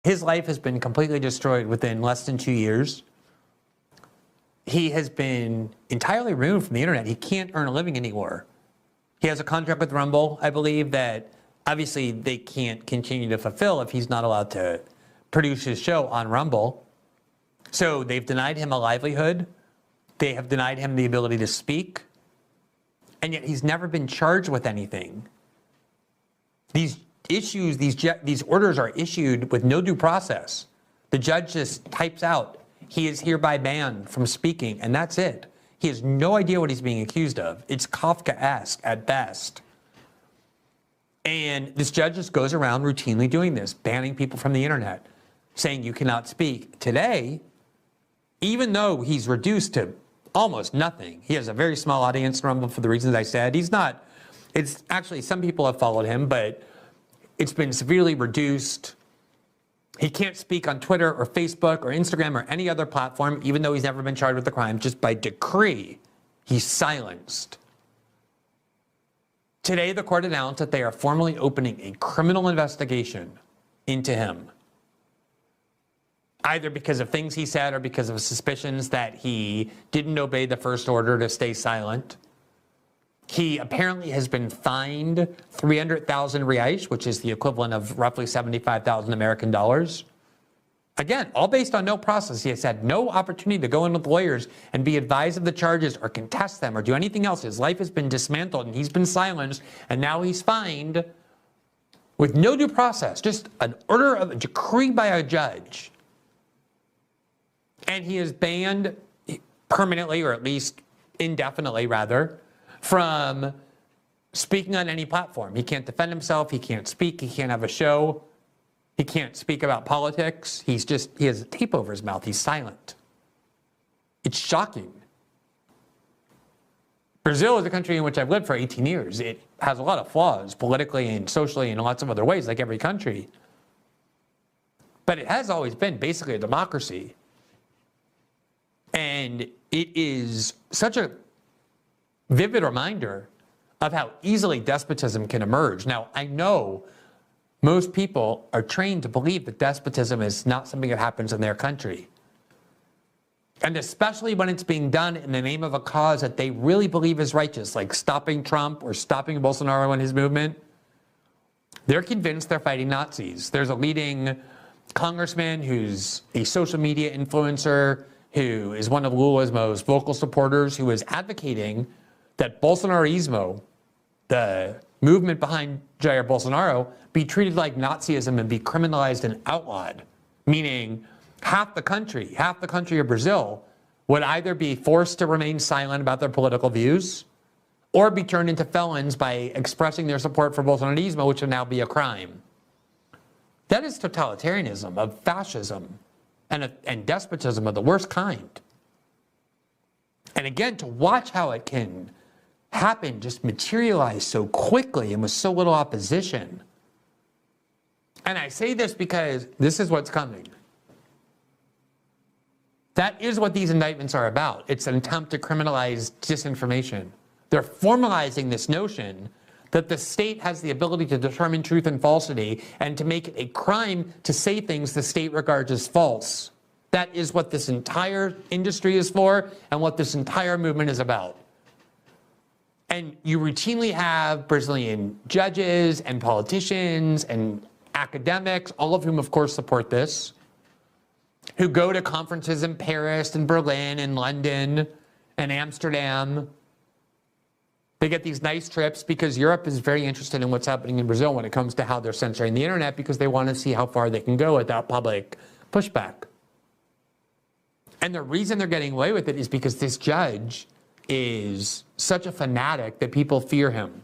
His life has been completely destroyed within less than 2 years. He has been entirely removed from the internet. He can't earn a living anymore. He has a contract with Rumble, I believe, that obviously they can't continue to fulfill if he's not allowed to produce his show on Rumble. So they've denied him a livelihood. They have denied him the ability to speak. And yet he's never been charged with anything. These issues, these orders are issued with no due process. The judge just types out, he is hereby banned from speaking, and that's it. He has no idea what he's being accused of. It's Kafkaesque at best. And this judge just goes around routinely doing this, banning people from the internet, saying you cannot speak. Today, even though he's reduced to almost nothing, he has a very small audience in Rumble for the reasons I said. He's not, it's actually, some people have followed him, but it's been severely reduced. He can't speak on Twitter or Facebook or Instagram or any other platform, even though he's never been charged with the crime. Just by decree, he's silenced. Today, the court announced that they are formally opening a criminal investigation into him, either because of things he said or because of suspicions that he didn't obey the first order to stay silent. He apparently has been fined 300,000 reais, which is the equivalent of roughly 75,000 American dollars. Again, all based on no process. He has had no opportunity to go in with lawyers and be advised of the charges or contest them or do anything else. His life has been dismantled and he's been silenced, and now he's fined with no due process, just an order of a decree by a judge. And he is banned permanently, or at least indefinitely rather, from speaking on any platform. He can't defend himself, he can't speak, he can't have a show, he can't speak about politics. He has a tape over his mouth, he's silent. It's shocking. Brazil is a country in which I've lived for 18 years. It has a lot of flaws politically and socially and in lots of other ways, like every country. But it has always been basically a democracy. And it is such a vivid reminder of how easily despotism can emerge. Now, I know most people are trained to believe that despotism is not something that happens in their country. And especially when it's being done in the name of a cause that they really believe is righteous, like stopping Trump or stopping Bolsonaro and his movement, they're convinced they're fighting Nazis. There's a leading congressman who's a social media influencer who is one of Lula's most vocal supporters, who is advocating that Bolsonarismo, the movement behind Jair Bolsonaro, be treated like Nazism and be criminalized and outlawed, meaning half the country of Brazil would either be forced to remain silent about their political views or be turned into felons by expressing their support for Bolsonarismo, which would now be a crime. That is totalitarianism of fascism and despotism of the worst kind. And again, to watch how it can happen, just materialize so quickly and with so little opposition. And I say this because this is what's coming. That is what these indictments are about. It's an attempt to criminalize disinformation. They're formalizing this notion that the state has the ability to determine truth and falsity and to make it a crime to say things the state regards as false. That is what this entire industry is for and what this entire movement is about. And you routinely have Brazilian judges and politicians and academics, all of whom, of course, support this, who go to conferences in Paris and Berlin and London and Amsterdam. They get these nice trips because Europe is very interested in what's happening in Brazil when it comes to how they're censoring the internet, because they want to see how far they can go without public pushback. And the reason they're getting away with it is because this judge is such a fanatic that people fear him.